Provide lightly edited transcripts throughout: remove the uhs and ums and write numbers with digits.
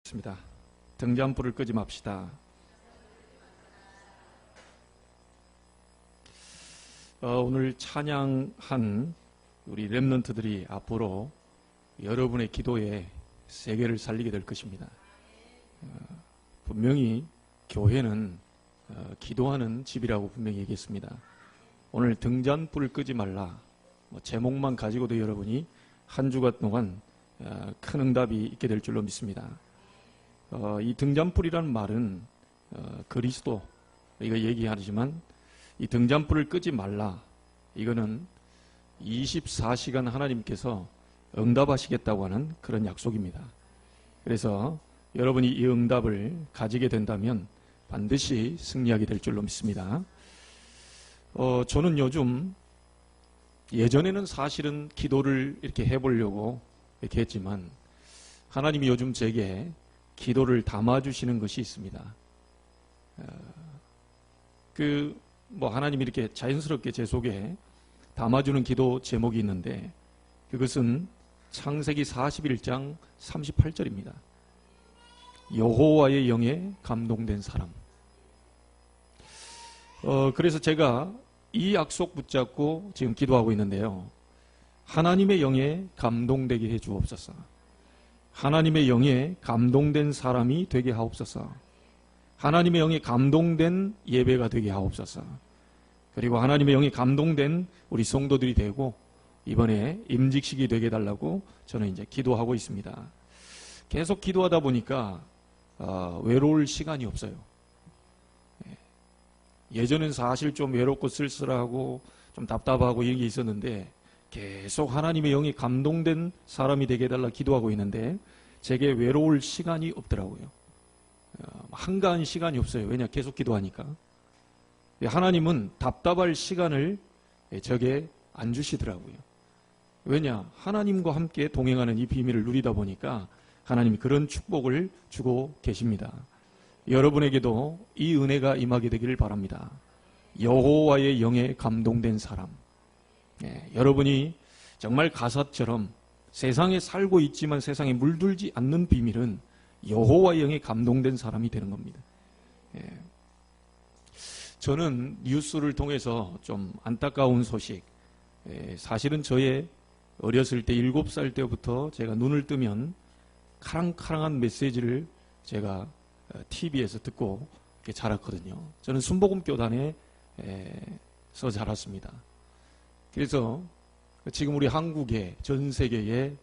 있습니다. 등잔불을 끄지 맙시다. 오늘 찬양한 우리 렘넌트들이 앞으로 여러분의 기도에 세계를 살리게 될 것입니다. 분명히 교회는 기도하는 집이라고 분명히 얘기했습니다. 오늘 등잔불을 끄지 말라, 제목만 가지고도 여러분이 한 주간 동안 큰 응답이 있게 될 줄로 믿습니다. 이 등잔불이라는 말은 그리스도, 이거 얘기하지만 이 등잔불을 끄지 말라, 이거는 24시간 하나님께서 응답하시겠다고 하는 그런 약속입니다. 그래서 여러분이 이 응답을 가지게 된다면 반드시 승리하게 될 줄로 믿습니다. 저는 요즘, 예전에는 사실은 기도를 이렇게 해보려고 이렇게 했지만 하나님이 요즘 제게 기도를 담아주시는 것이 있습니다. 하나님이 이렇게 자연스럽게 제 속에 담아주는 기도 제목이 있는데, 그것은 창세기 41장 38절입니다. 여호와의 영에 감동된 사람. 그래서 제가 이 약속 붙잡고 지금 기도하고 있는데요. 하나님의 영에 감동되게 해 주옵소서. 하나님의 영에 감동된 사람이 되게 하옵소서. 하나님의 영에 감동된 예배가 되게 하옵소서. 그리고 하나님의 영에 감동된 우리 성도들이 되고 이번에 임직식이 되게 해달라고 저는 이제 기도하고 있습니다. 계속 기도하다 보니까 외로울 시간이 없어요. 예전엔 사실 좀 외롭고 쓸쓸하고 좀 답답하고 이런 게 있었는데 계속 하나님의 영이 감동된 사람이 되게 해달라 기도하고 있는데 제게 외로울 시간이 없더라고요. 한가한 시간이 없어요. 왜냐? 계속 기도하니까. 하나님은 답답할 시간을 저게 안 주시더라고요. 왜냐? 하나님과 함께 동행하는 이 비밀을 누리다 보니까 하나님이 그런 축복을 주고 계십니다. 여러분에게도 이 은혜가 임하게 되기를 바랍니다. 여호와의 영에 감동된 사람. 여러분이 정말 가사처럼 세상에 살고 있지만 세상에 물들지 않는 비밀은 여호와의 영에 감동된 사람이 되는 겁니다. 저는 뉴스를 통해서 좀 안타까운 소식, 사실은 저의 어렸을 때 7살 때부터 제가 눈을 뜨면 카랑카랑한 메시지를 제가 TV에서 듣고 이렇게 자랐거든요. 저는 순복음교단에서 자랐습니다. 그래서 지금 우리 한국에, 전 세계에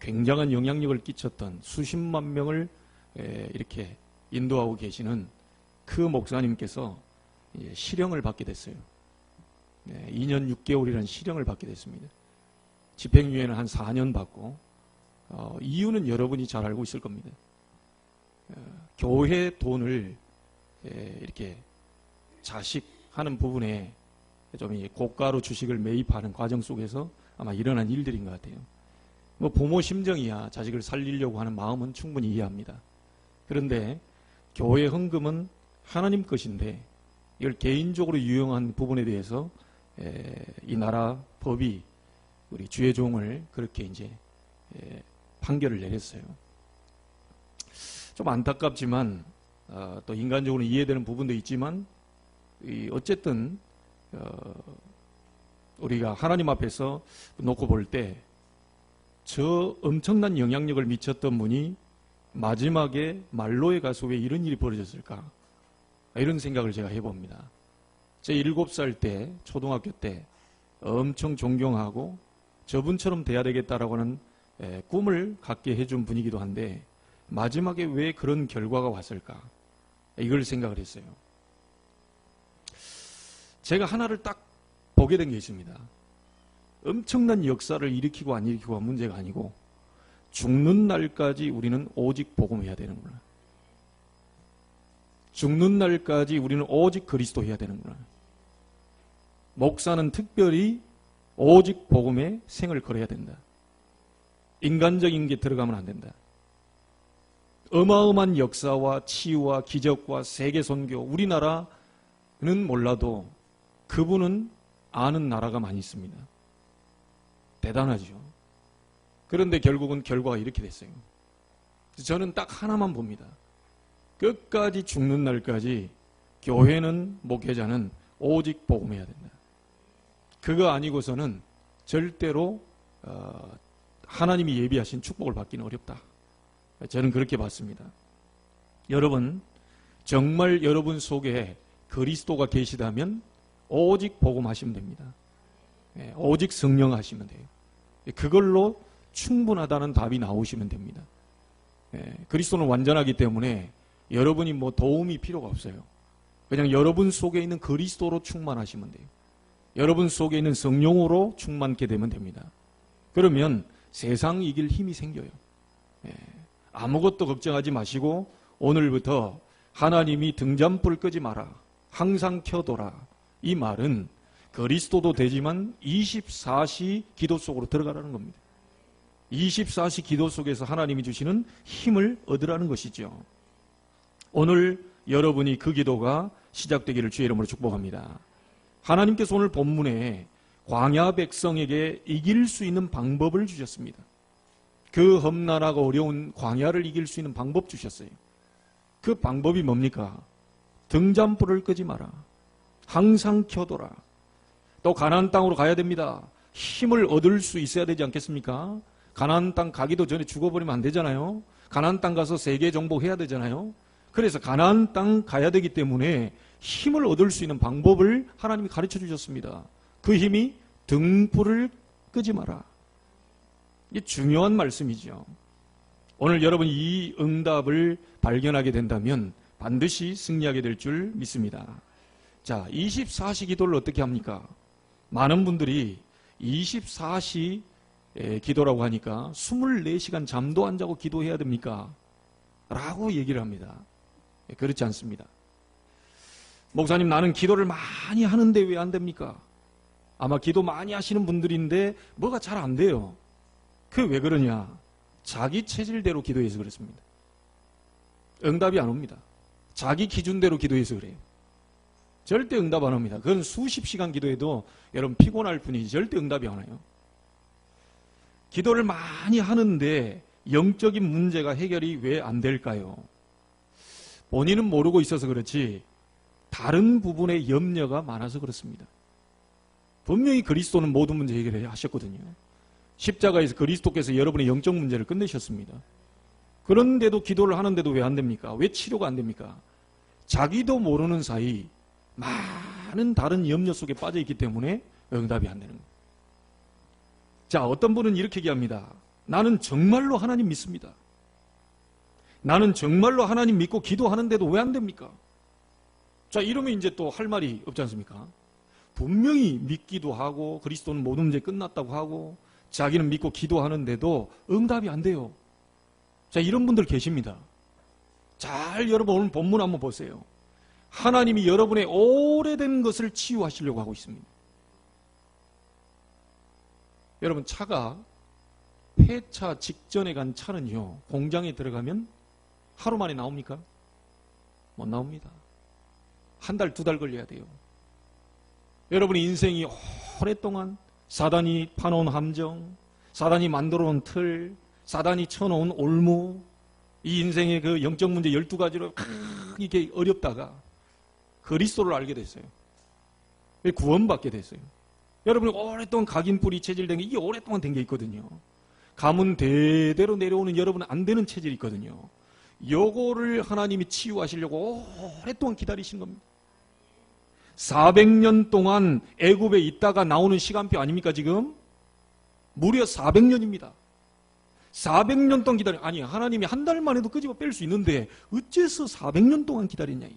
굉장한 영향력을 끼쳤던 수십만 명을 이렇게 인도하고 계시는 그 목사님께서 실형을 받게 됐어요. 2년 6개월이라는 실형을 받게 됐습니다. 집행유예는 한 4년 받고, 이유는 여러분이 잘 알고 있을 겁니다. 교회 돈을 이렇게 자식하는 부분에 좀 고가로 주식을 매입하는 과정 속에서 아마 일어난 일들인 것 같아요. 부모 심정이야 자식을 살리려고 하는 마음은 충분히 이해합니다. 그런데 교회 헌금은 하나님 것인데 이걸 개인적으로 유용한 부분에 대해서 이 나라 법이 우리 주의 종을 그렇게 이제 판결을 내렸어요. 좀 안타깝지만 또 인간적으로 이해되는 부분도 있지만 어쨌든 우리가 하나님 앞에서 놓고 볼 때 저 엄청난 영향력을 미쳤던 분이 마지막에 말로에 가서 왜 이런 일이 벌어졌을까? 이런 생각을 제가 해봅니다. 제 7살 때, 초등학교 때 엄청 존경하고 저분처럼 돼야 되겠다라고 하는 꿈을 갖게 해준 분이기도 한데 마지막에 왜 그런 결과가 왔을까? 이걸 생각을 했어요. 제가 하나를 딱 보게 된 게 있습니다. 엄청난 역사를 일으키고 안 일으키고가 문제가 아니고 죽는 날까지 우리는 오직 복음해야 되는구나. 죽는 날까지 우리는 오직 그리스도 해야 되는구나. 목사는 특별히 오직 복음에 생을 걸어야 된다. 인간적인 게 들어가면 안 된다. 어마어마한 역사와 치유와 기적과 세계 선교, 우리나라는 몰라도 그분은 아는 나라가 많이 있습니다. 대단하죠. 그런데 결국은 결과가 이렇게 됐어요. 저는 딱 하나만 봅니다. 끝까지 죽는 날까지 교회는, 목회자는 오직 복음해야 된다. 그거 아니고서는 절대로 하나님이 예비하신 축복을 받기는 어렵다. 저는 그렇게 봤습니다. 여러분, 정말 여러분 속에 그리스도가 계시다면 오직 복음하시면 됩니다. 오직 성령 하시면 돼요. 그걸로 충분하다는 답이 나오시면 됩니다. 그리스도는 완전하기 때문에 여러분이 뭐 도움이 필요가 없어요. 그냥 여러분 속에 있는 그리스도로 충만하시면 돼요. 여러분 속에 있는 성령으로 충만케 되면 됩니다. 그러면 세상 이길 힘이 생겨요. 아무것도 걱정하지 마시고 오늘부터 하나님이 등잔불 끄지 마라, 항상 켜둬라, 이 말은 그리스도도 되지만 24시 기도 속으로 들어가라는 겁니다. 24시 기도 속에서 하나님이 주시는 힘을 얻으라는 것이죠. 오늘 여러분이 그 기도가 시작되기를 주의 이름으로 축복합니다. 하나님께서 오늘 본문에 광야 백성에게 이길 수 있는 방법을 주셨습니다. 그 험난하고 어려운 광야를 이길 수 있는 방법 주셨어요. 그 방법이 뭡니까? 등잔불을 끄지 마라, 항상 켜둬라. 또 가나안 땅으로 가야 됩니다. 힘을 얻을 수 있어야 되지 않겠습니까? 가나안 땅 가기도 전에 죽어버리면 안 되잖아요. 가나안 땅 가서 세계 정복해야 되잖아요. 그래서 가나안 땅 가야 되기 때문에 힘을 얻을 수 있는 방법을 하나님이 가르쳐 주셨습니다. 그 힘이 등불을 끄지 마라. 이게 중요한 말씀이죠. 오늘 여러분이 이 응답을 발견하게 된다면 반드시 승리하게 될 줄 믿습니다. 자, 24시 기도를 어떻게 합니까? 많은 분들이 24시 기도라고 하니까 24시간 잠도 안 자고 기도해야 됩니까? 라고 얘기를 합니다. 그렇지 않습니다. 목사님, 나는 기도를 많이 하는데 왜 안 됩니까? 아마 기도 많이 하시는 분들인데 뭐가 잘 안 돼요. 그 왜 그러냐? 자기 체질대로 기도해서 그렇습니다. 응답이 안 옵니다. 자기 기준대로 기도해서 그래요. 절대 응답 안 옵니다. 그건 수십 시간 기도해도 여러분 피곤할 뿐이지 절대 응답이 안 와요. 기도를 많이 하는데 영적인 문제가 해결이 왜 안 될까요? 본인은 모르고 있어서 그렇지 다른 부분에 염려가 많아서 그렇습니다. 분명히 그리스도는 모든 문제 해결하셨거든요. 십자가에서 그리스도께서 여러분의 영적 문제를 끝내셨습니다. 그런데도 기도를 하는데도 왜 안 됩니까? 왜 치료가 안 됩니까? 자기도 모르는 사이 많은 다른 염려 속에 빠져 있기 때문에 응답이 안 되는 거예요. 자, 어떤 분은 이렇게 얘기합니다. 나는 정말로 하나님 믿습니다. 나는 정말로 하나님 믿고 기도하는데도 왜 안 됩니까? 자, 이러면 이제 또 할 말이 없지 않습니까? 분명히 믿기도 하고 그리스도는 모든 문제 끝났다고 하고 자기는 믿고 기도하는데도 응답이 안 돼요. 자, 이런 분들 계십니다. 잘 여러분 오늘 본문 한번 보세요. 하나님이 여러분의 오래된 것을 치유하시려고 하고 있습니다. 여러분, 차가 폐차 직전에 간 차는요, 공장에 들어가면 하루 만에 나옵니까? 못 나옵니다. 한 달, 두 달 걸려야 돼요. 여러분의 인생이 오랫동안 사단이 파놓은 함정, 사단이 만들어 놓은 틀, 사단이 쳐놓은 올무, 이 인생의 그 영적 문제 12가지로 이게 어렵다가 그리스도를 알게 됐어요. 구원받게 됐어요. 여러분이 오랫동안 각인뿌리 체질된 게 이게 오랫동안 된 게 있거든요. 가문 대대로 내려오는 여러분은 안 되는 체질이 있거든요. 요거를 하나님이 치유하시려고 오랫동안 기다리신 겁니다. 400년 동안 애굽에 있다가 나오는 시간표 아닙니까 지금? 무려 400년입니다. 400년 동안 기다려. 아니, 하나님이 한 달만 해도 끄집어 뺄 수 있는데 어째서 400년 동안 기다렸냐.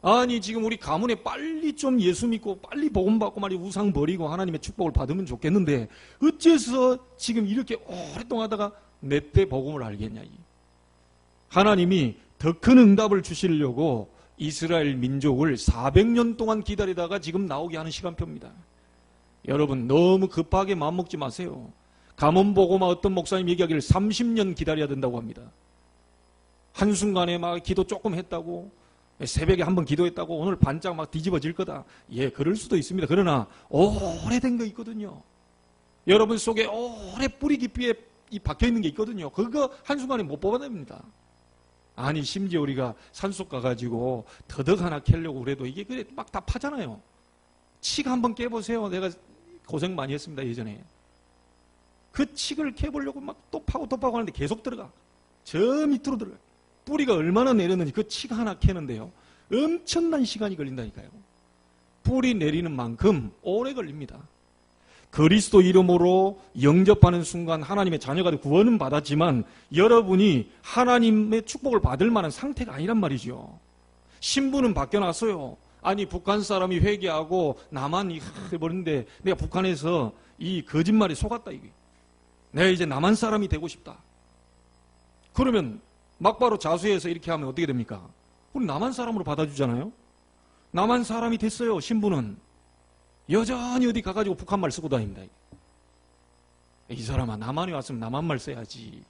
아니, 지금 우리 가문에 빨리 좀 예수 믿고 빨리 복음 받고 말이 우상 버리고 하나님의 축복을 받으면 좋겠는데 어째서 지금 이렇게 오랫동안 하다가 내 때 복음을 알겠냐. 하나님이 더 큰 응답을 주시려고 이스라엘 민족을 400년 동안 기다리다가 지금 나오게 하는 시간표입니다. 여러분, 너무 급하게 마음먹지 마세요. 가문보고마 어떤 목사님 얘기하기를 30년 기다려야 된다고 합니다. 한순간에 막 기도 조금 했다고, 새벽에 한번 기도했다고 오늘 반짝 막 뒤집어질 거다. 예, 그럴 수도 있습니다. 그러나 오래된 거 있거든요. 여러분 속에 오래 뿌리 깊이에 이 박혀 있는 게 있거든요. 그거 한순간에 못 뽑아냅니다. 아니, 심지어 우리가 산속 가가지고 더덕 하나 캐려고 그래도 이게 그래 막 다 파잖아요. 칡 한번 깨보세요. 내가 고생 많이 했습니다, 예전에. 그 칡을 캐보려고 막 또 파고 또 파고 하는데 계속 들어가. 저 밑으로 들어가. 뿌리가 얼마나 내렸는지 그 칡 하나 캐는데요. 엄청난 시간이 걸린다니까요. 뿌리 내리는 만큼 오래 걸립니다. 그리스도 이름으로 영접하는 순간 하나님의 자녀가 되고 구원은 받았지만 여러분이 하나님의 축복을 받을 만한 상태가 아니란 말이죠. 신분은 바뀌어놨어요. 아니, 북한 사람이 회개하고 나만 해버리는데 내가 북한에서 이 거짓말에 속았다, 이게. 내가 이제 남한 사람이 되고 싶다. 그러면 막바로 자수해서 이렇게 하면 어떻게 됩니까? 우리 남한 사람으로 받아주잖아요. 남한 사람이 됐어요. 신분은. 여전히 어디 가가지고 북한말 쓰고 다닙니다. 이 사람아, 남한에 왔으면 남한말 써야지.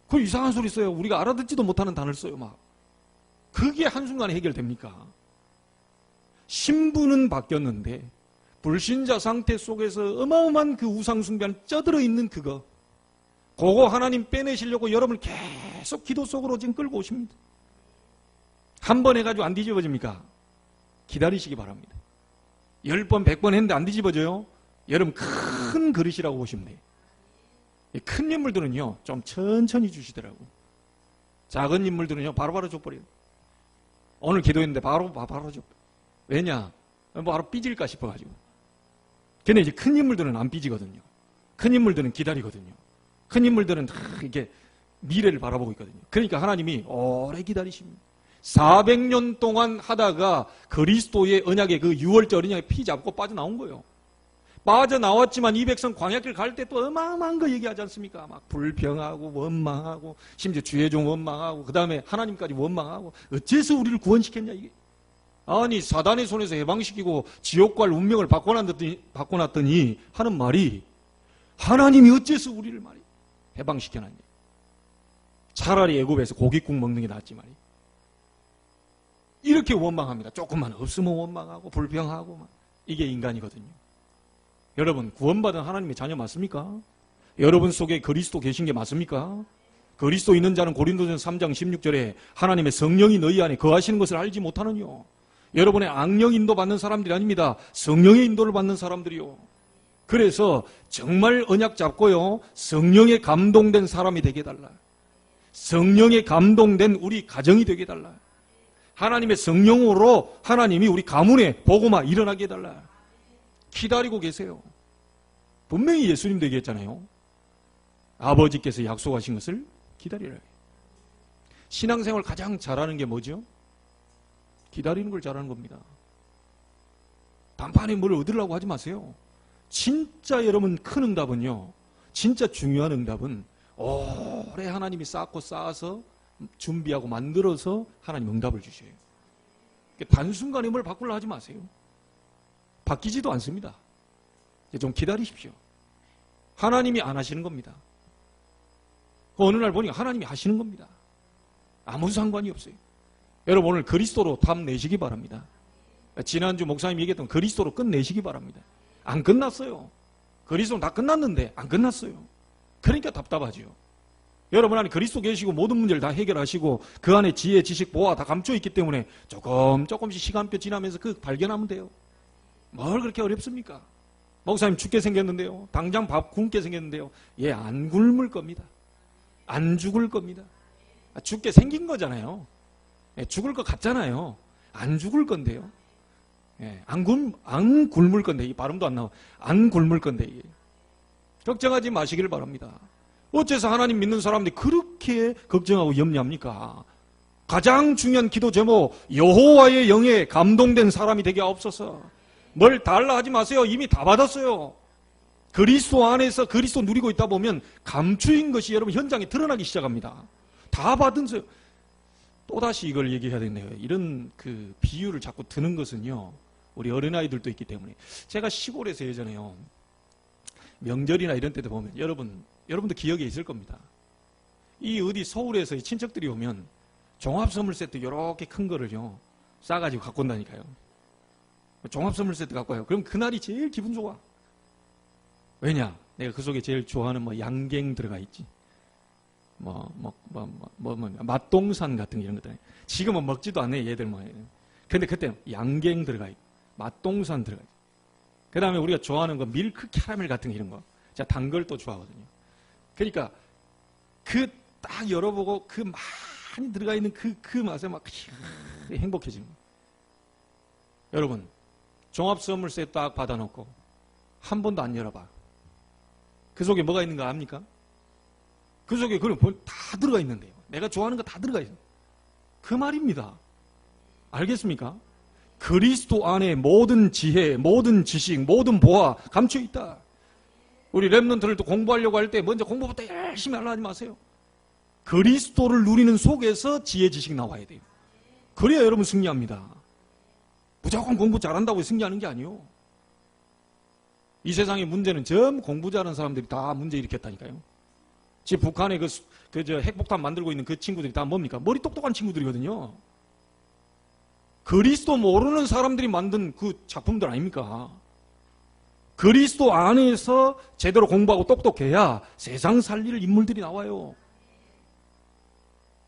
그 이상한 소리 써요. 우리가 알아듣지도 못하는 단어를 써요, 막. 그게 한순간에 해결됩니까? 신분은 바뀌었는데 불신자 상태 속에서 어마어마한 그 우상숭배는 쪄들어 있는 그거 하나님 빼내시려고 여러분을 계속 기도 속으로 지금 끌고 오십니다. 한 번 해가지고 안 뒤집어집니까? 기다리시기 바랍니다. 10번, 100번 했는데 안 뒤집어져요? 여러분 큰 그릇이라고 보시면 돼요. 큰 인물들은요 좀 천천히 주시더라고. 작은 인물들은요 바로바로 줘버려요. 오늘 기도했는데 바로 줘. 왜냐? 바로 삐질까 싶어가지고. 근데 이제 큰 인물들은 안 삐지거든요. 큰 인물들은 기다리거든요. 큰 인물들은 다 이렇게 미래를 바라보고 있거든요. 그러니까 하나님이 오래 기다리십니다. 400년 동안 하다가 그리스도의 언약의 그 6월절 언약에 피 잡고 빠져나온 거예요. 빠져나왔지만 이 백성 광야길 갈 때 또 어마어마한 거 얘기하지 않습니까? 막 불평하고 원망하고 심지어 주의 종 원망하고 그 다음에 하나님까지 원망하고 어째서 우리를 구원시켰냐 이게. 아니 사단의 손에서 해방시키고 지옥 갈 운명을 바꿔놨더니 하는 말이 하나님이 어째서 우리를 말이 해방시켜놨냐. 차라리 애굽에서 고깃국 먹는 게 낫지 말이. 이렇게 원망합니다. 조금만 없으면 원망하고 불평하고 막. 이게 인간이거든요. 여러분 구원받은 하나님의 자녀 맞습니까? 여러분 속에 그리스도 계신 게 맞습니까? 그리스도 있는 자는 고린도전서 3장 16절에 하나님의 성령이 너희 안에 거하시는 것을 알지 못하느뇨. 여러분의 악령 인도 받는 사람들이 아닙니다. 성령의 인도를 받는 사람들이요. 그래서 정말 언약 잡고요. 성령에 감동된 사람이 되게 해달라. 성령에 감동된 우리 가정이 되게 해달라. 하나님의 성령으로 하나님이 우리 가문에 복음화 일어나게 해달라. 기다리고 계세요. 분명히 예수님도 얘기했잖아요. 아버지께서 약속하신 것을 기다리라. 신앙생활 가장 잘하는 게 뭐죠? 기다리는 걸 잘하는 겁니다. 단판에 뭘 얻으려고 하지 마세요. 진짜 여러분 큰 응답은요. 진짜 중요한 응답은 오래 하나님이 쌓고 쌓아서 준비하고 만들어서 하나님 응답을 주셔요. 단순간에 뭘 바꾸려 하지 마세요. 바뀌지도 않습니다. 좀 기다리십시오. 하나님이 안 하시는 겁니다. 어느 날 보니까 하나님이 하시는 겁니다. 아무 상관이 없어요. 여러분 오늘 그리스도로 답 내시기 바랍니다. 지난주 목사님이 얘기했던 그리스도로 끝내시기 바랍니다. 안 끝났어요. 그리스도는 다 끝났는데 안 끝났어요. 그러니까 답답하죠. 여러분 안에 그리스도 계시고 모든 문제를 다 해결하시고 그 안에 지혜, 지식, 보화 다 감춰있기 때문에 조금씩 시간표 지나면서 그 발견하면 돼요. 뭘 그렇게 어렵습니까? 목사님 죽게 생겼는데요. 당장 밥 굶게 생겼는데요. 얘 안 굶을 겁니다. 안 죽을 겁니다. 죽게 생긴 거잖아요. 죽을 것 같잖아요. 안 죽을 건데요. 안 굶을 건데, 이 발음도 안 나와. 안 굶을 건데, 이게. 걱정하지 마시길 바랍니다. 어째서 하나님 믿는 사람들이 그렇게 걱정하고 염려합니까? 가장 중요한 기도 제목, 여호와의 영에 감동된 사람이 되게 없어서 뭘 달라 하지 마세요. 이미 다 받았어요. 그리스도 안에서 그리스도 누리고 있다 보면 감추인 것이 여러분 현장에 드러나기 시작합니다. 다 받은서요. 또다시 이걸 얘기해야 되네요. 이런 그 비유를 자꾸 드는 것은요. 우리 어린아이들도 있기 때문에. 제가 시골에서 예전에요. 명절이나 이런 때도 보면 여러분도 기억에 있을 겁니다. 이 어디 서울에서 친척들이 오면 종합선물 세트 이렇게 큰 거를요. 싸가지고 갖고 온다니까요. 종합선물 세트 갖고 와요. 그럼 그날이 제일 기분 좋아. 왜냐? 내가 그 속에 제일 좋아하는 양갱 들어가 있지. 맛동산 같은 이런 것들. 지금은 먹지도 않네, 얘들 뭐. 근데 그때 양갱 들어가 있고, 맛동산 들어가 있고. 그 다음에 우리가 좋아하는 거 밀크 캐러멜 같은 이런 거. 제가 단 걸 또 좋아하거든요. 그러니까 그 딱 열어보고 그 많이 들어가 있는 그 맛에 막 행복해지는 거예요. 여러분, 종합선물세 딱 받아놓고 한 번도 안 열어봐. 그 속에 뭐가 있는 거 압니까? 그 속에 그럼 다 들어가 있는데요. 내가 좋아하는 거 다 들어가 있어요. 그 말입니다. 알겠습니까? 그리스도 안에 모든 지혜, 모든 지식, 모든 보화 감춰 있다. 우리 랩런트를 또 공부하려고 할 때 먼저 공부부터 열심히 하려 하지 마세요. 그리스도를 누리는 속에서 지혜, 지식 나와야 돼요. 그래야 여러분 승리합니다. 무조건 공부 잘한다고 승리하는 게 아니에요. 이 세상의 문제는 전부 공부 잘하는 사람들이 다 문제 일으켰다니까요. 지금 북한에 핵폭탄 만들고 있는 그 친구들이 다 뭡니까? 머리 똑똑한 친구들이거든요. 그리스도 모르는 사람들이 만든 그 작품들 아닙니까? 그리스도 안에서 제대로 공부하고 똑똑해야 세상 살릴 인물들이 나와요.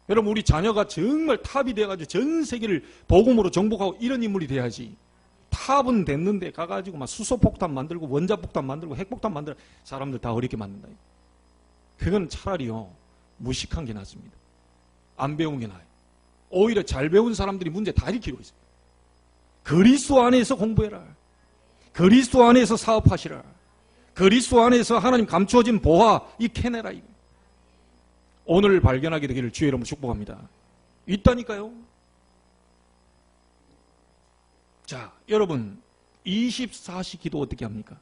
여러분, 우리 자녀가 정말 탑이 돼가지고 전 세계를 복음으로 정복하고 이런 인물이 돼야지. 탑은 됐는데 가가지고 막 수소폭탄 만들고 원자폭탄 만들고 핵폭탄 만들고 사람들 다 어렵게 만든다. 그건 차라리요, 무식한 게 낫습니다. 안 배운 게 나아요. 오히려 잘 배운 사람들이 문제 다 일으키고 있어요. 그리스도 안에서 공부해라. 그리스도 안에서 사업하시라. 그리스도 안에서 하나님 감추어진 보화 이 캐내라. 오늘 발견하게 되기를 주의 이름으로 축복합니다. 있다니까요. 자, 여러분 24시 기도 어떻게 합니까?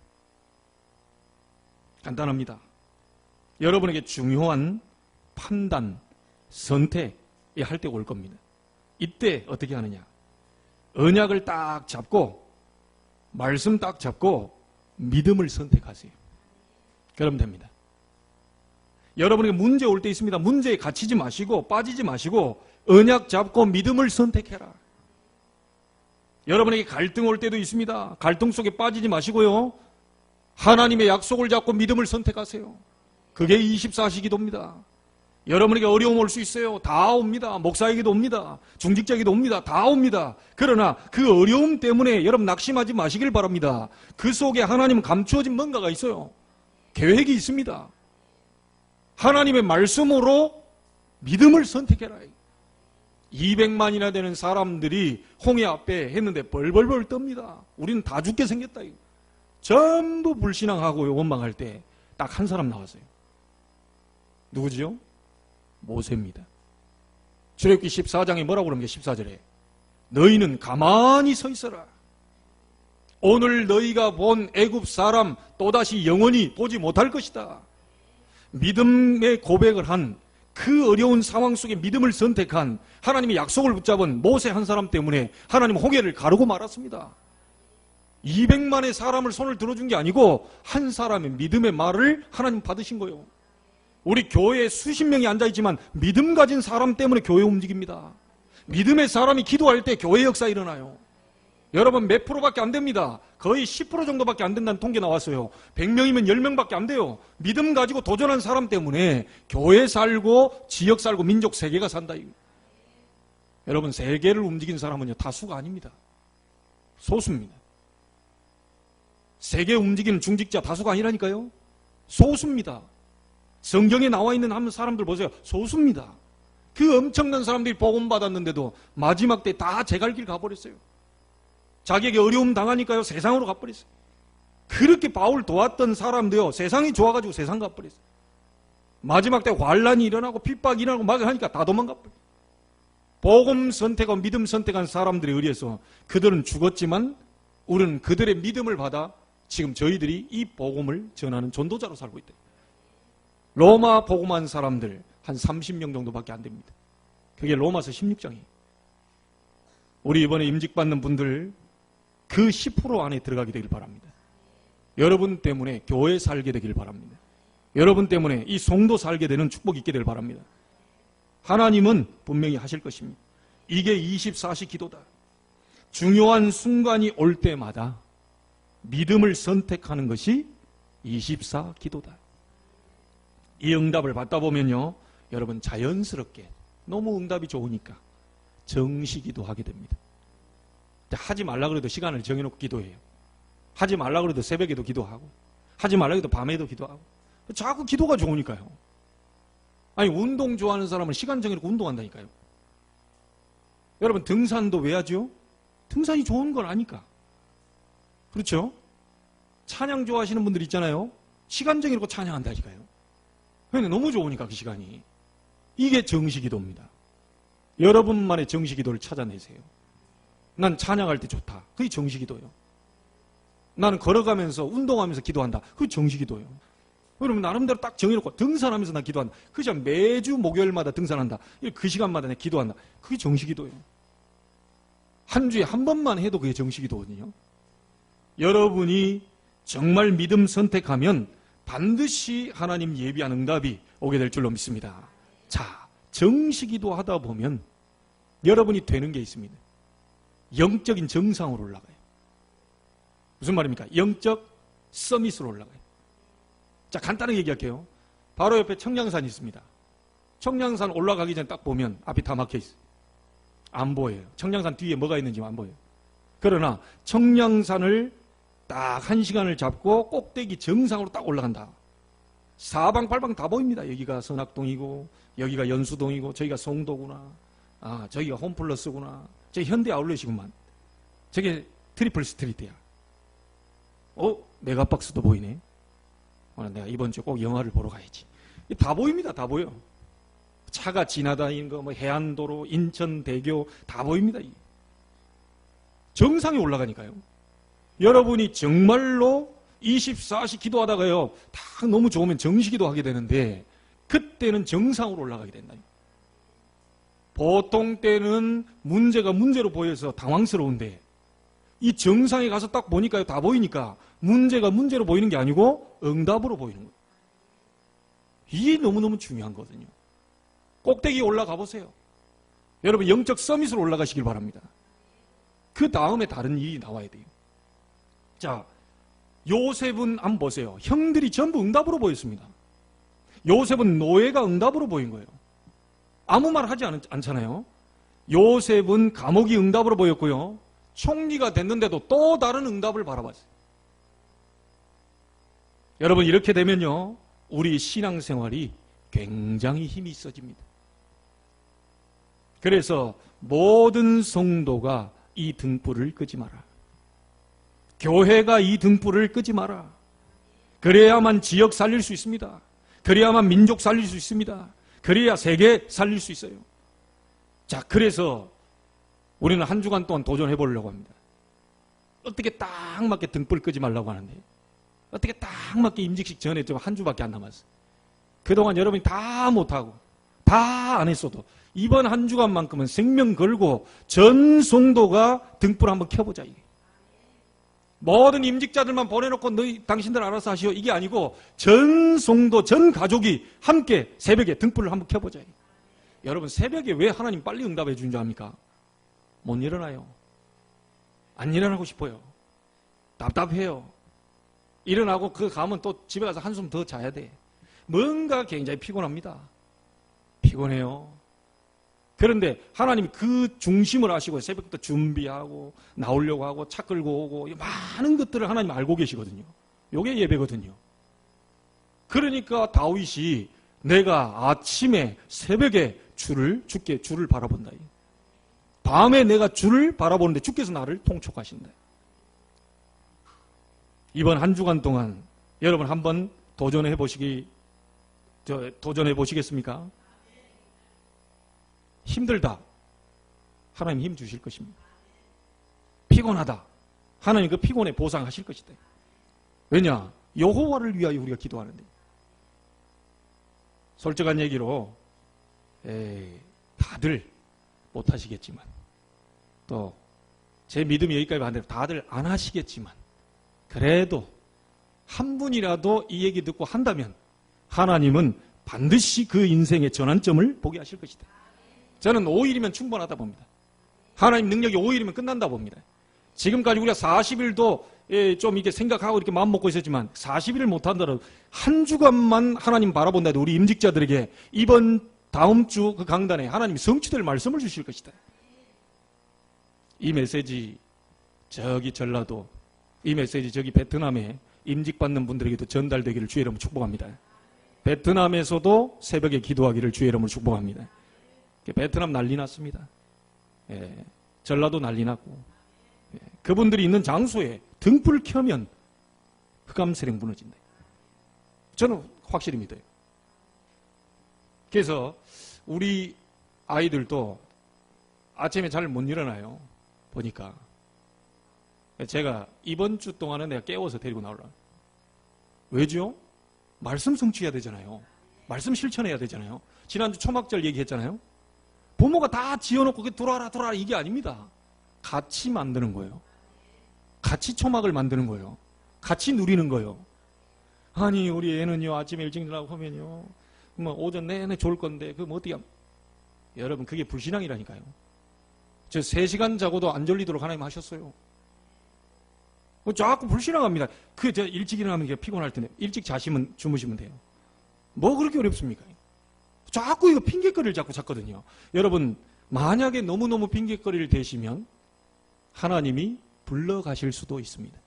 간단합니다. 여러분에게 중요한 판단, 선택이 할 때가 올 겁니다. 이때 어떻게 하느냐? 언약을 딱 잡고 말씀 딱 잡고 믿음을 선택하세요. 그러면 됩니다. 여러분에게 문제 올 때 있습니다. 문제에 갇히지 마시고 빠지지 마시고 언약 잡고 믿음을 선택해라. 여러분에게 갈등 올 때도 있습니다. 갈등 속에 빠지지 마시고요. 하나님의 약속을 잡고 믿음을 선택하세요. 그게 24시 기도입니다. 여러분에게 어려움 올 수 있어요. 다 옵니다. 목사에게도 옵니다. 중직자에게도 옵니다. 다 옵니다. 그러나 그 어려움 때문에 여러분 낙심하지 마시길 바랍니다. 그 속에 하나님 감추어진 뭔가가 있어요. 계획이 있습니다. 하나님의 말씀으로 믿음을 선택해라. 200만이나 되는 사람들이 홍해 앞에 했는데 벌벌벌 떱니다. 우리는 다 죽게 생겼다. 전부 불신앙하고 원망할 때 딱 한 사람 나왔어요. 누구지요? 모세입니다. 출애굽기 14장에 뭐라고 그러는 게 14절에 너희는 가만히 서 있어라. 오늘 너희가 본 애굽 사람 또다시 영원히 보지 못할 것이다. 믿음의 고백을 한 그 어려운 상황 속에 믿음을 선택한 하나님의 약속을 붙잡은 모세 한 사람 때문에 하나님 홍해를 가르고 말았습니다. 200만의 사람을 손을 들어준 게 아니고 한 사람의 믿음의 말을 하나님 받으신 거예요. 우리 교회에 수십 명이 앉아있지만 믿음 가진 사람 때문에 교회 움직입니다. 믿음의 사람이 기도할 때 교회 역사 일어나요. 여러분 몇 프로밖에 안 됩니다. 거의 10% 정도밖에 안 된다는 통계 나왔어요. 100명이면 10명밖에 안 돼요. 믿음 가지고 도전한 사람 때문에 교회 살고 지역 살고 민족 세계가 산다. 여러분 세계를 움직인 사람은요 다수가 아닙니다. 소수입니다. 세계 움직이는 중직자 다수가 아니라니까요. 소수입니다. 성경에 나와 있는 한 사람들 보세요. 소수입니다. 그 엄청난 사람들이 복음 받았는데도 마지막 때 다 제갈길 가버렸어요. 자기에게 어려움 당하니까요 세상으로 가버렸어요. 그렇게 바울 도왔던 사람도요 세상이 좋아가지고 세상 가버렸어요. 마지막 때 환란이 일어나고 핍박이 일어나고 막 하니까 다 도망가버려요. 복음 선택하고 믿음 선택한 사람들에 의해서 그들은 죽었지만 우리는 그들의 믿음을 받아 지금 저희들이 이 복음을 전하는 전도자로 살고 있다. 로마 복음한 사람들 한 30명 정도밖에 안 됩니다. 그게 로마서 16장이에요. 우리 이번에 임직받는 분들 그 10% 안에 들어가게 되길 바랍니다. 여러분 때문에 교회 살게 되길 바랍니다. 여러분 때문에 이 성도 살게 되는 축복이 있게 되길 바랍니다. 하나님은 분명히 하실 것입니다. 이게 24시 기도다. 중요한 순간이 올 때마다 믿음을 선택하는 것이 24 기도다. 이 응답을 받다 보면요, 여러분 자연스럽게 너무 응답이 좋으니까 정시기도 하게 됩니다. 하지 말라 그래도 시간을 정해놓고 기도해요. 하지 말라 그래도 새벽에도 기도하고, 하지 말라 그래도 밤에도 기도하고. 자꾸 기도가 좋으니까요. 아니, 운동 좋아하는 사람은 시간 정해놓고 운동한다니까요. 여러분, 등산도 왜 하죠? 등산이 좋은 걸 아니까. 그렇죠? 찬양 좋아하시는 분들 있잖아요. 시간 정해놓고 찬양한다니까요. 왜냐면 너무 좋으니까 그 시간이. 이게 정시기도입니다. 여러분만의 정시기도를 찾아내세요. 난 찬양할 때 좋다. 그게 정시기도예요. 나는 걸어가면서 운동하면서 기도한다. 그게 정시기도예요. 여러분, 나름대로 딱 정해놓고 등산하면서 나 기도한다. 그게 매주 목요일마다 등산한다. 그 시간마다 내 기도한다. 그게 정시기도예요. 한 주에 한 번만 해도 그게 정시기도거든요. 여러분이 정말 믿음 선택하면 반드시 하나님 예비한 응답이 오게 될 줄로 믿습니다. 자, 정시기도 하다 보면 여러분이 되는 게 있습니다. 영적인 정상으로 올라가요. 무슨 말입니까? 영적 서밋으로 올라가요. 자, 간단하게 얘기할게요. 바로 옆에 청량산이 있습니다. 청량산 올라가기 전에 딱 보면 앞이 다 막혀 있어요. 안 보여요. 청량산 뒤에 뭐가 있는지 안 보여요. 그러나 청량산을 딱 1시간을 잡고 꼭대기 정상으로 딱 올라간다. 사방팔방 다 보입니다. 여기가 선악동이고, 여기가 연수동이고, 저기가 송도구나. 아, 저기가 홈플러스구나. 저기 현대 아울렛이구만. 저게 트리플 스트리트야. 메가박스도 보이네. 내가 이번 주에 꼭 영화를 보러 가야지. 다 보입니다. 다 보여. 차가 지나다니는 거, 해안도로, 인천대교 다 보입니다. 정상에 올라가니까요. 여러분이 정말로 24시 기도하다가요, 다 너무 좋으면 정시기도 하게 되는데, 그때는 정상으로 올라가게 된다. 보통 때는 문제가 문제로 보여서 당황스러운데, 이 정상에 가서 딱 보니까요, 다 보이니까 문제가 문제로 보이는 게 아니고 응답으로 보이는 거예요. 이게 너무너무 중요한 거거든요. 꼭대기에 올라가 보세요. 여러분, 영적 서밋으로 올라가시길 바랍니다. 그 다음에 다른 일이 나와야 돼요. 자, 요셉은 한번 보세요. 형들이 전부 응답으로 보였습니다. 요셉은 노예가 응답으로 보인 거예요. 아무 말 하지 않잖아요. 요셉은 감옥이 응답으로 보였고요. 총리가 됐는데도 또 다른 응답을 바라봤어요. 여러분, 이렇게 되면요, 우리 신앙생활이 굉장히 힘이 있어집니다. 그래서 모든 성도가 이 등불을 끄지 마라. 교회가 이 등불을 끄지 마라. 그래야만 지역 살릴 수 있습니다. 그래야만 민족 살릴 수 있습니다. 그래야 세계 살릴 수 있어요. 자, 그래서 우리는 한 주간 동안 도전해 보려고 합니다. 어떻게 딱 맞게 등불 끄지 말라고 하는데, 어떻게 딱 맞게 임직식 전에 좀 한 주밖에 안 남았어요. 그동안 여러분이 다 못하고 다 안 했어도 이번 한 주간만큼은 생명 걸고 전 성도가 등불 한번 켜보자. 이게 모든 임직자들만 보내놓고 너희 당신들 알아서 하시오, 이게 아니고 전 성도 전 가족이 함께 새벽에 등불을 한번 켜보자. 이게. 여러분, 새벽에 왜 하나님 빨리 응답해 주는 줄 압니까? 못 일어나요. 안 일어나고 싶어요. 답답해요. 일어나고 그 가면 또 집에 가서 한숨 더 자야 돼. 뭔가 굉장히 피곤합니다. 피곤해요. 그런데 하나님이 그 중심을 아시고 새벽부터 준비하고 나오려고 하고 차 끌고 오고 많은 것들을 하나님 알고 계시거든요. 이게 예배거든요. 그러니까 다윗이 내가 아침에 새벽에 주께 주를 바라본다. 밤에 내가 주를 바라보는데 주께서 나를 통촉하신다. 이번 한 주간 동안 여러분 한번 도전해 보시겠습니까? 힘들다. 하나님 힘 주실 것입니다. 피곤하다. 하나님 그 피곤에 보상하실 것이다. 왜냐? 여호와를 위하여 우리가 기도하는데. 솔직한 얘기로 다들 못하시겠지만 또 제 믿음이 여기까지 반대로 다들 안 하시겠지만 그래도 한 분이라도 이 얘기 듣고 한다면 하나님은 반드시 그 인생의 전환점을 보게 하실 것이다. 저는 5일이면 충분하다 봅니다. 하나님 능력이 5일이면 끝난다 봅니다. 지금까지 우리가 40일도 좀 이렇게 생각하고 이렇게 마음 먹고 있었지만 40일을 못한다고 한 주간만 하나님 바라본다 해도 우리 임직자들에게 다음 주 그 강단에 하나님이 성취될 말씀을 주실 것이다. 이 메시지 저기 전라도, 이 메시지 저기 베트남에 임직받는 분들에게도 전달되기를 주의 이름으로 축복합니다. 베트남에서도 새벽에 기도하기를 주의 이름으로 축복합니다. 베트남 난리 났습니다. 예, 전라도 난리 났고, 예, 그분들이 있는 장소에 등불 켜면 흑암세력 무너진다. 저는 확실히 믿어요. 그래서 우리 아이들도 아침에 잘 못 일어나요. 보니까 제가 이번 주 동안은 내가 깨워서 데리고 나오려. 왜죠? 말씀 성취해야 되잖아요. 말씀 실천해야 되잖아요. 지난주 초막절 얘기했잖아요. 부모가 다 지어놓고 들어와라 이게 아닙니다. 같이 만드는 거예요. 같이 초막을 만드는 거예요. 같이 누리는 거예요. 아니 우리 애는요 아침에 일찍 일어나고 하면요 뭐 오전 내내 졸 건데 그럼 어떻게 여러분 그게 불신앙이라니까요. 저 3시간 자고도 안 졸리도록 하나님 하셨어요. 자꾸 불신앙합니다. 저 일찍 일어나면 피곤할 텐데 일찍 주무시면 돼요. 뭐 그렇게 어렵습니까? 자꾸 이거 핑계거리를 자꾸 찾거든요. 여러분 만약에 너무너무 핑계거리를 대시면 하나님이 불러가실 수도 있습니다.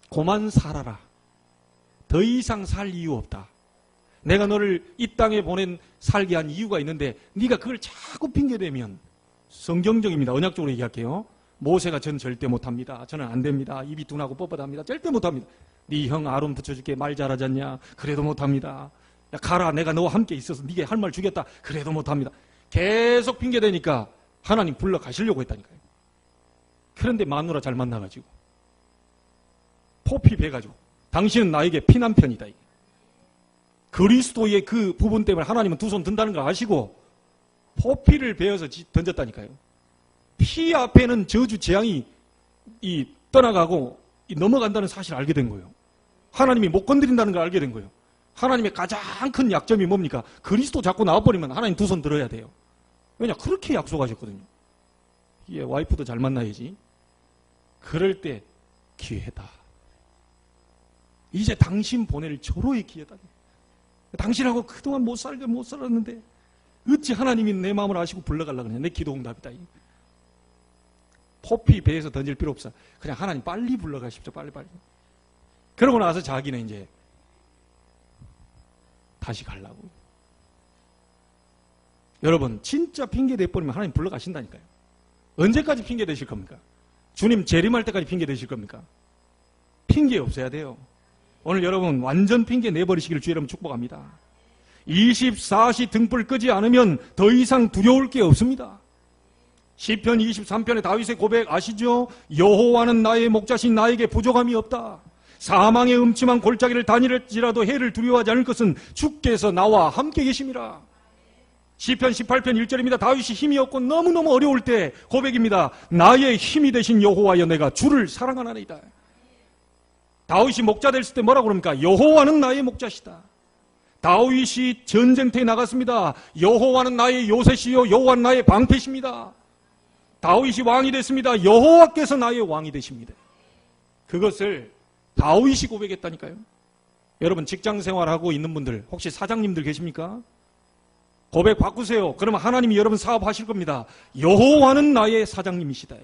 고만 살아라. 더 이상 살 이유 없다. 내가 너를 이 땅에 살게 한 이유가 있는데 네가 그걸 자꾸 핑계대면 성경적입니다. 언약적으로 얘기할게요. 모세가 전 절대 못합니다. 저는 안 됩니다. 입이 둔하고 뻣뻣합니다. 절대 못합니다. 네 형 아론 붙여줄게. 말 잘하지 않냐? 그래도 못합니다. 야 가라. 내가 너와 함께 있어서 네게 할 말 주겠다. 그래도 못합니다. 계속 핑계대니까 하나님 불러가시려고 했다니까요. 그런데 마누라 잘 만나가지고 포피 베가지고 당신은 나에게 피난편이다. 그리스도의 그 부분 때문에 하나님은 두 손 든다는 걸 아시고 포피를 베어서 던졌다니까요. 피 앞에는 저주 재앙이 떠나가고 넘어간다는 사실을 알게 된 거예요. 하나님이 못 건드린다는 걸 알게 된 거예요. 하나님의 가장 큰 약점이 뭡니까? 그리스도 자꾸 나와버리면 하나님 두 손 들어야 돼요. 왜냐? 그렇게 약속하셨거든요. 예, 와이프도 잘 만나야지. 그럴 때 기회다. 이제 당신 보낼 절호의 기회다. 당신하고 그동안 못 살았는데 어찌 하나님이 내 마음을 아시고 불러가려고 그러냐. 내 기도 응답이다. 포피 배에서 던질 필요 없어. 그냥 하나님 빨리 불러가십시오. 빨리. 그러고 나서 자기는 이제 다시 가려고. 여러분 진짜 핑계 대버리면 하나님 불러가신다니까요. 언제까지 핑계 대실 겁니까? 주님 재림할 때까지 핑계 대실 겁니까? 핑계 없어야 돼요. 오늘 여러분 완전 핑계 내버리시기를 주의 이름으로 축복합니다. 24시 등불 끄지 않으면 더 이상 두려울 게 없습니다. 시편 23편의 다윗의 고백 아시죠? 여호와는 나의 목자신 나에게 부족함이 없다. 사망의 음침한 골짜기를 다닐지라도 해를 두려워하지 않을 것은 주께서 나와 함께 계심이라. 시편 18편 1절입니다. 다윗이 힘이 없고 너무너무 어려울 때 고백입니다. 나의 힘이 되신 여호와여 내가 주를 사랑하나이다. 다윗이 목자 됐을 때 뭐라고 그럽니까? 여호와는 나의 목자시다. 다윗이 전쟁터에 나갔습니다. 여호와는 나의 요새시요 여호와는 나의 방패십니다. 다윗이 왕이 됐습니다. 여호와께서 나의 왕이 되십니다. 그것을 다윗이 고백했다니까요. 여러분 직장생활하고 있는 분들 혹시 사장님들 계십니까? 고백 바꾸세요. 그러면 하나님이 여러분 사업하실 겁니다. 여호와는 나의 사장님이시다.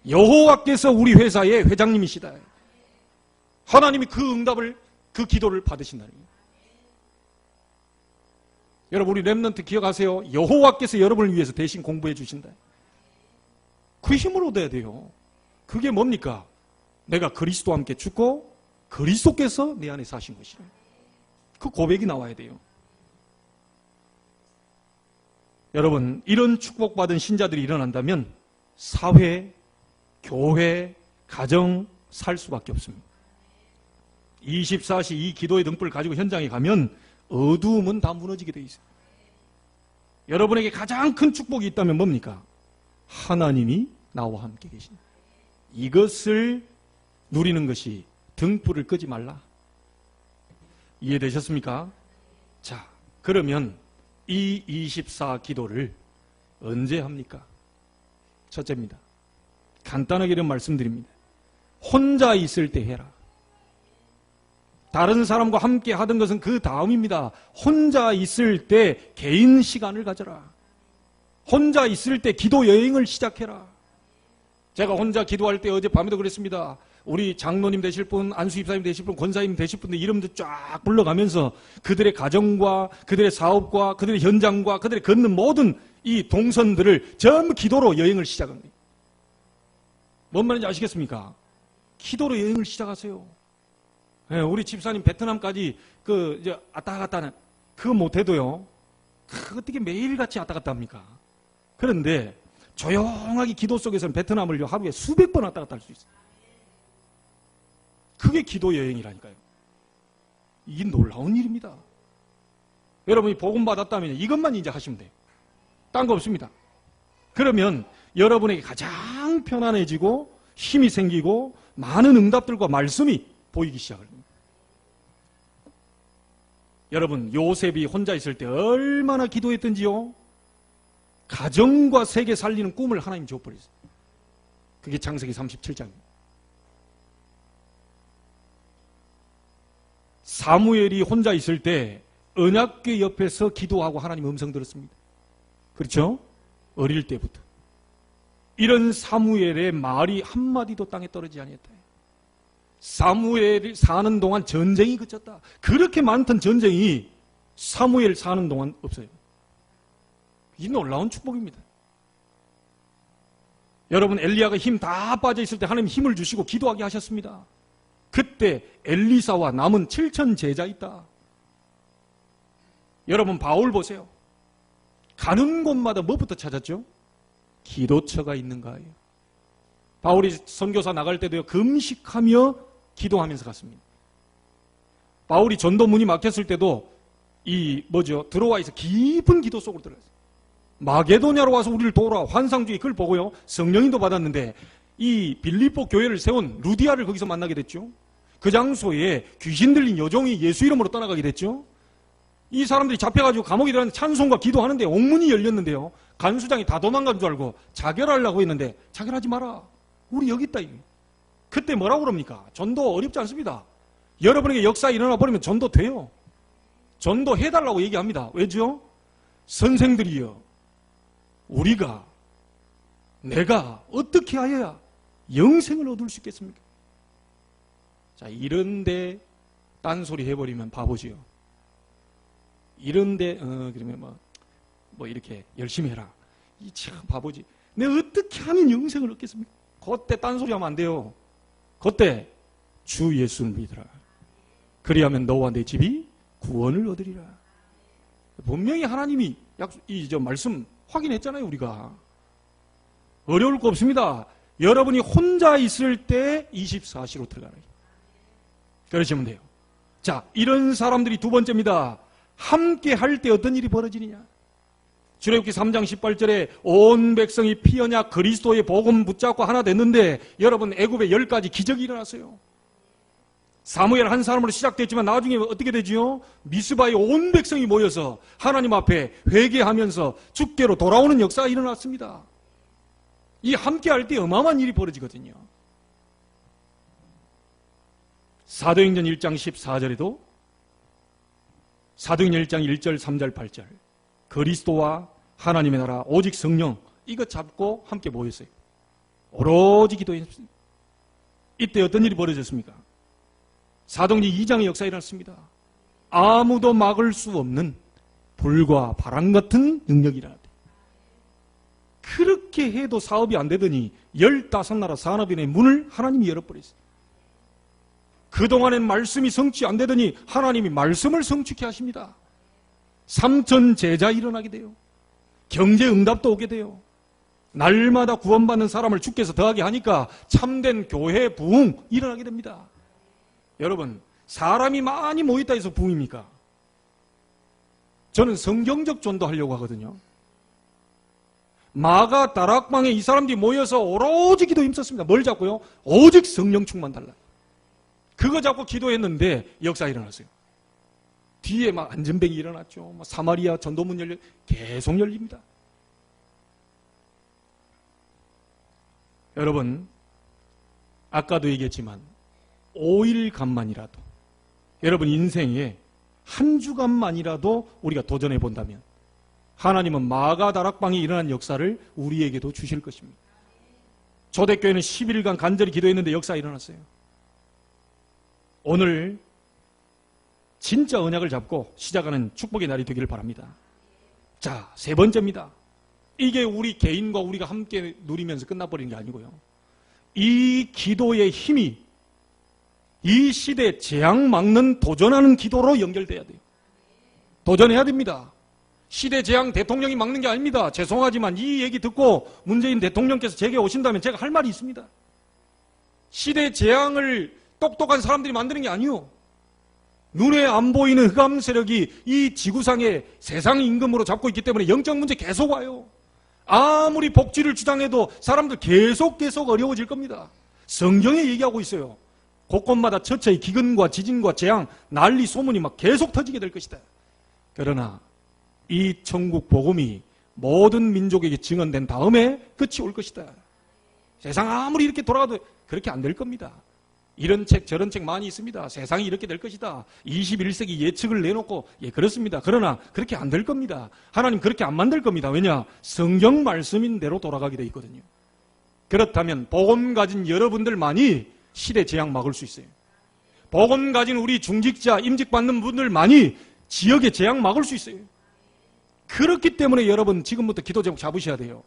여호와께서 우리 회사의 회장님이시다. 하나님이 그 응답을 그 기도를 받으신다는 거예요. 여러분 우리 렘넌트 기억하세요. 여호와께서 여러분을 위해서 대신 공부해 주신다. 그 힘을 얻어야 돼요. 그게 뭡니까? 내가 그리스도와 함께 죽고 그리스도께서 내 안에 사신 것이라. 그 고백이 나와야 돼요. 여러분 이런 축복받은 신자들이 일어난다면 사회, 교회, 가정 살 수밖에 없습니다. 24시 이 기도의 등불 가지고 현장에 가면 어두움은 다 무너지게 돼 있어요. 여러분에게 가장 큰 축복이 있다면 뭡니까? 하나님이 나와 함께 계신 이것을 누리는 것이 등불을 끄지 말라. 이해되셨습니까? 자, 그러면 이 24 기도를 언제 합니까? 첫째입니다. 간단하게 이런 말씀드립니다. 혼자 있을 때 해라. 다른 사람과 함께 하던 것은 그 다음입니다. 혼자 있을 때 개인 시간을 가져라. 혼자 있을 때 기도 여행을 시작해라. 제가 혼자 기도할 때 어젯밤에도 그랬습니다. 우리 장로님 되실 분, 안수 집사님 되실 분, 권사님 되실 분들 이름도 쫙 불러가면서 그들의 가정과 그들의 사업과 그들의 현장과 그들의 걷는 모든 이 동선들을 전부 기도로 여행을 시작한 거예요. 뭔 말인지 아시겠습니까? 기도로 여행을 시작하세요. 네, 우리 집사님 베트남까지 왔다 갔다 하는 그거 못해도요. 어떻게 매일같이 왔다 갔다 합니까? 그런데 조용하게 기도 속에서는 베트남을 하루에 수백 번 왔다 갔다 할 수 있어요. 그게 기도 여행이라니까요. 이게 놀라운 일입니다. 여러분이 복음 받았다면 이것만 이제 하시면 돼요. 딴 거 없습니다. 그러면 여러분에게 가장 편안해지고 힘이 생기고 많은 응답들과 말씀이 보이기 시작합니다. 여러분, 요셉이 혼자 있을 때 얼마나 기도했던지요. 가정과 세계 살리는 꿈을 하나님 줘버렸어요. 그게 창세기 37장입니다. 사무엘이 혼자 있을 때 언약궤 옆에서 기도하고 하나님 음성 들었습니다. 그렇죠? 어릴 때부터. 이런 사무엘의 말이 한마디도 땅에 떨어지지 아니했다. 사무엘이 사는 동안 전쟁이 그쳤다. 그렇게 많던 전쟁이 사무엘 사는 동안 없어요. 이 놀라운 축복입니다. 여러분, 엘리야가 힘 다 빠져 있을 때 하나님 힘을 주시고 기도하게 하셨습니다. 그때 엘리사와 남은 7천 제자 있다. 여러분, 바울 보세요. 가는 곳마다 뭐부터 찾았죠? 기도처가 있는가요? 바울이 선교사 나갈 때도요, 금식하며 기도하면서 갔습니다. 바울이 전도 문이 막혔을 때도 들어와 있어 깊은 기도 속으로 들어갔어요. 마게도냐로 와서 우리를 도우라 환상주의 그걸 보고요, 성령인도 받았는데 이 빌립보 교회를 세운 루디아를 거기서 만나게 됐죠. 그 장소에 귀신 들린 여종이 예수 이름으로 떠나가게 됐죠. 이 사람들이 잡혀가지고 감옥에 들어가는 찬송과 기도하는데 옥문이 열렸는데요. 간수장이 다 도망간 줄 알고 자결하려고 했는데 자결하지 마라. 우리 여기 있다. 그때 뭐라고 그럽니까? 전도 어렵지 않습니다. 여러분에게 역사 일어나 버리면 전도 돼요. 전도 해달라고 얘기합니다. 왜죠? 선생들이여, 내가 어떻게 하여야 영생을 얻을 수 있겠습니까? 자, 이런데 딴소리 해버리면 바보지요. 이런데 그러면 이렇게 열심히 해라. 이 참 바보지. 내가 어떻게 하면 영생을 얻겠습니까? 그때 딴소리 하면 안 돼요. 그때 주 예수를 믿으라. 그리하면 너와 내 집이 구원을 얻으리라. 분명히 하나님이 말씀 확인했잖아요. 우리가 어려울 거 없습니다. 여러분이 혼자 있을 때 24시로 들어가라. 그러시면 돼요. 자, 이런 사람들이 두 번째입니다. 함께 할 때 어떤 일이 벌어지느냐. 출애굽기 3장 18절에 온 백성이 피 언약 그리스도의 복음 붙잡고 하나 됐는데 여러분, 애굽에 10가지 기적이 일어났어요. 사무엘 한 사람으로 시작됐지만 나중에 어떻게 되지요? 미스바에 온 백성이 모여서 하나님 앞에 회개하면서 주께로 돌아오는 역사가 일어났습니다. 이 함께 할 때 어마어마한 일이 벌어지거든요. 사도행전 1장 14절에도 사도행전 1장 1절 3절 8절 그리스도와 하나님의 나라 오직 성령 이거 잡고 함께 모였어요. 오로지 기도했습니다. 이때 어떤 일이 벌어졌습니까? 사도행전 2장의 역사가 일어났습니다. 아무도 막을 수 없는 불과 바람 같은 능력이라. 그렇게 해도 사업이 안 되더니 15나라 산업인의 문을 하나님이 열어버렸어요. 그동안엔 말씀이 성취 안 되더니 하나님이 말씀을 성취케 하십니다. 3천 제자 일어나게 돼요. 경제 응답도 오게 돼요. 날마다 구원받는 사람을 주께서 더하게 하니까 참된 교회 부흥 일어나게 됩니다. 여러분, 사람이 많이 모였다 해서 부흥입니까? 저는 성경적 전도하려고 하거든요. 마가 다락방에 이 사람들이 모여서 오로지 기도 힘썼습니다. 뭘 잡고요? 오직 성령 충만 달라. 그거 잡고 기도했는데 역사 일어났어요. 뒤에 막 안전뱅이 일어났죠. 사마리아 전도문 계속 열립니다. 여러분, 아까도 얘기했지만 5일간만이라도 여러분 인생에 한 주간만이라도 우리가 도전해 본다면 하나님은 마가 다락방에 일어난 역사를 우리에게도 주실 것입니다. 초대교회는 10일간 간절히 기도했는데 역사가 일어났어요. 오늘 진짜 언약을 잡고 시작하는 축복의 날이 되기를 바랍니다. 자, 세 번째입니다. 이게 우리 개인과 우리가 함께 누리면서 끝나버리는 게 아니고요. 이 기도의 힘이 이 시대 재앙 막는 도전하는 기도로 연결돼야 돼요. 도전해야 됩니다. 시대 재앙 대통령이 막는 게 아닙니다. 죄송하지만 이 얘기 듣고 문재인 대통령께서 제게 오신다면 제가 할 말이 있습니다. 시대 재앙을 똑똑한 사람들이 만드는 게 아니요. 눈에 안 보이는 흑암 세력이 이 지구상의 세상 임금으로 잡고 있기 때문에 영적 문제 계속 와요. 아무리 복지를 주장해도 사람들 계속 어려워질 겁니다. 성경에 얘기하고 있어요. 곳곳마다 처처의 기근과 지진과 재앙, 난리 소문이 막 계속 터지게 될 것이다. 그러나 이 천국 복음이 모든 민족에게 증언된 다음에 끝이 올 것이다. 세상 아무리 이렇게 돌아가도 그렇게 안 될 겁니다. 이런 책 저런 책 많이 있습니다. 세상이 이렇게 될 것이다. 21세기 예측을 내놓고 예 그렇습니다. 그러나 그렇게 안 될 겁니다. 하나님 그렇게 안 만들 겁니다. 왜냐? 성경 말씀인 대로 돌아가게 돼 있거든요. 그렇다면 복음 가진 여러분들만이 시대 재앙 막을 수 있어요. 복음 가진 우리 중직자 임직 받는 분들만이 지역의 재앙 막을 수 있어요. 그렇기 때문에 여러분 지금부터 기도 제목 잡으셔야 돼요.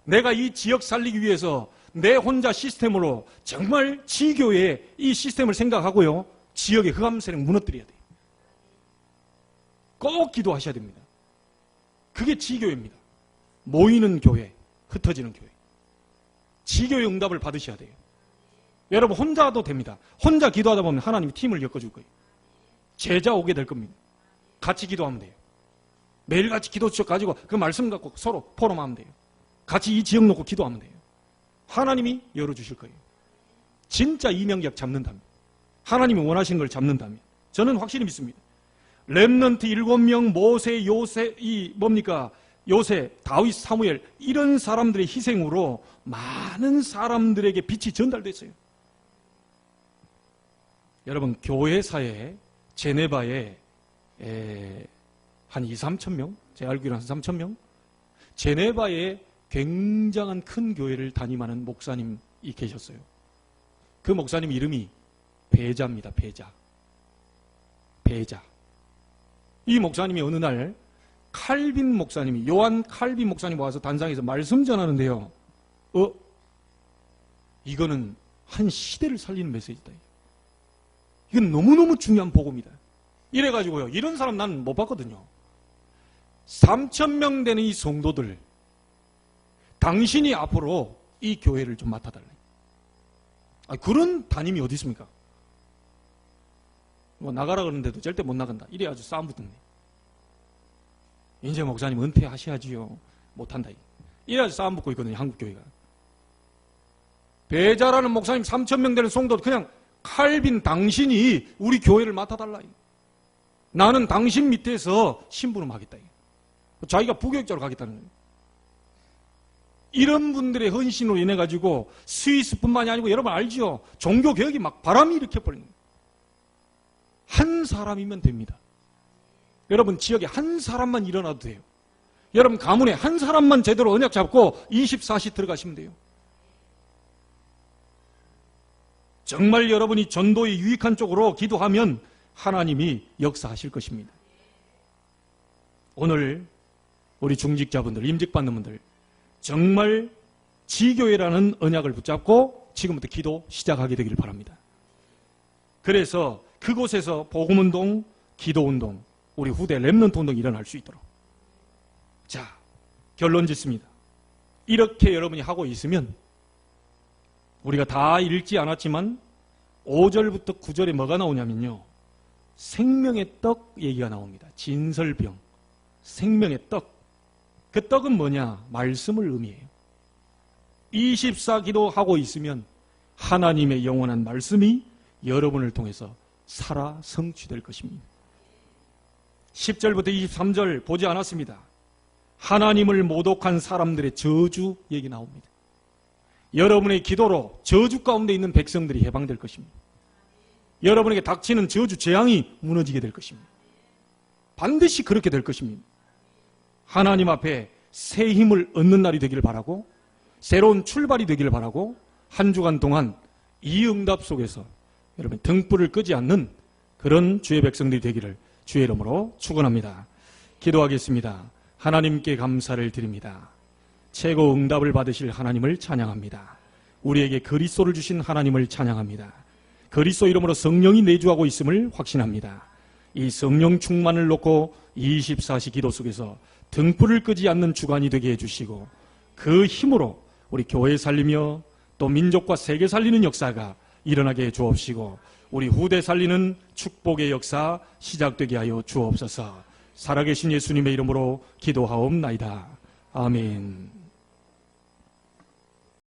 내가 이 지역 살리기 위해서 내 혼자 시스템으로 정말 지교의 이 시스템을 생각하고요. 지역의 흑암 세력 무너뜨려야 돼요. 꼭 기도하셔야 됩니다. 그게 지교회입니다. 모이는 교회, 흩어지는 교회. 지교의 응답을 받으셔야 돼요. 여러분 혼자도 됩니다. 혼자 기도하다 보면 하나님이 팀을 엮어줄 거예요. 제자 오게 될 겁니다. 같이 기도하면 돼요. 매일같이 기도 수첩 가지고 그 말씀 갖고 서로 포럼하면 돼요. 같이 이 지역 놓고 기도하면 돼요. 하나님이 열어주실 거예요. 진짜 이명약 잡는다면, 하나님이 원하신 걸 잡는다면 저는 확실히 믿습니다. 렘넌트 7명, 모세, 요새, 요새, 다윗, 사무엘 이런 사람들의 희생으로 많은 사람들에게 빛이 전달됐어요. 여러분 교회사에 제네바에 한 2, 3천 명? 제가 알기로는 한 3천 명? 제네바에 굉장한 큰 교회를 담임하는 목사님이 계셨어요. 그 목사님 이름이 베자입니다. 베자. 이 목사님이 어느 날 칼빈 목사님이 요한 칼빈 목사님 와서 단상에서 말씀 전하는데요. 이거는 한 시대를 살리는 메시지다. 이건 너무너무 중요한 복음이다. 이래가지고요. 이런 사람 난 못 봤거든요. 3,000명 되는 이 성도들 당신이 앞으로 이 교회를 좀 맡아달래. 그런 담임이 어디 있습니까? 뭐 나가라 그러는데도 절대 못 나간다. 이래 아주 싸움 붙었네. 이제 목사님 은퇴하셔야지요. 못한다. 이래 아주 싸움 붙고 있거든요. 한국교회가. 배자라는 목사님 3,000명 되는 성도 그냥 칼빈 당신이 우리 교회를 맡아달라. 나는 당신 밑에서 심부름 하겠다. 자기가 부교육자로 가겠다는 거예요. 이런 분들의 헌신으로 인해 가지고 스위스뿐만이 아니고 여러분 알죠? 종교개혁이 막 바람이 일으켜버리는 거예요. 한 사람이면 됩니다. 여러분 지역에 한 사람만 일어나도 돼요. 여러분 가문에 한 사람만 제대로 언약 잡고 24시 들어가시면 돼요. 정말 여러분이 전도에 유익한 쪽으로 기도하면 하나님이 역사하실 것입니다. 오늘 우리 중직자분들, 임직받는 분들 정말 지교회라는 언약을 붙잡고 지금부터 기도 시작하게 되기를 바랍니다. 그래서 그곳에서 복음운동, 기도운동, 우리 후대 렘넌트 운동이 일어날 수 있도록. 자, 결론 짓습니다. 이렇게 여러분이 하고 있으면 우리가 다 읽지 않았지만 5절부터 9절에 뭐가 나오냐면요. 생명의 떡 얘기가 나옵니다. 진설병, 생명의 떡. 그 떡은 뭐냐? 말씀을 의미해요. 24기도 하고 있으면 하나님의 영원한 말씀이 여러분을 통해서 살아 성취될 것입니다. 10절부터 23절 보지 않았습니다. 하나님을 모독한 사람들의 저주 얘기 나옵니다. 여러분의 기도로 저주 가운데 있는 백성들이 해방될 것입니다. 여러분에게 닥치는 저주 재앙이 무너지게 될 것입니다. 반드시 그렇게 될 것입니다. 하나님 앞에 새 힘을 얻는 날이 되기를 바라고, 새로운 출발이 되기를 바라고, 한 주간 동안 이 응답 속에서 여러분 등불을 끄지 않는 그런 주의 백성들이 되기를 주의 이름으로 축원합니다. 기도하겠습니다. 하나님께 감사를 드립니다. 최고 응답을 받으실 하나님을 찬양합니다. 우리에게 그리스도를 주신 하나님을 찬양합니다. 그리스도 이름으로 성령이 내주하고 있음을 확신합니다. 이 성령 충만을 놓고 24시 기도 속에서 등불을 끄지 않는 주간이 되게 해주시고, 그 힘으로 우리 교회 살리며 또 민족과 세계 살리는 역사가 일어나게 해 주옵시고, 우리 후대 살리는 축복의 역사 시작되게 하여 주옵소서. 살아계신 예수님의 이름으로 기도하옵나이다. 아멘.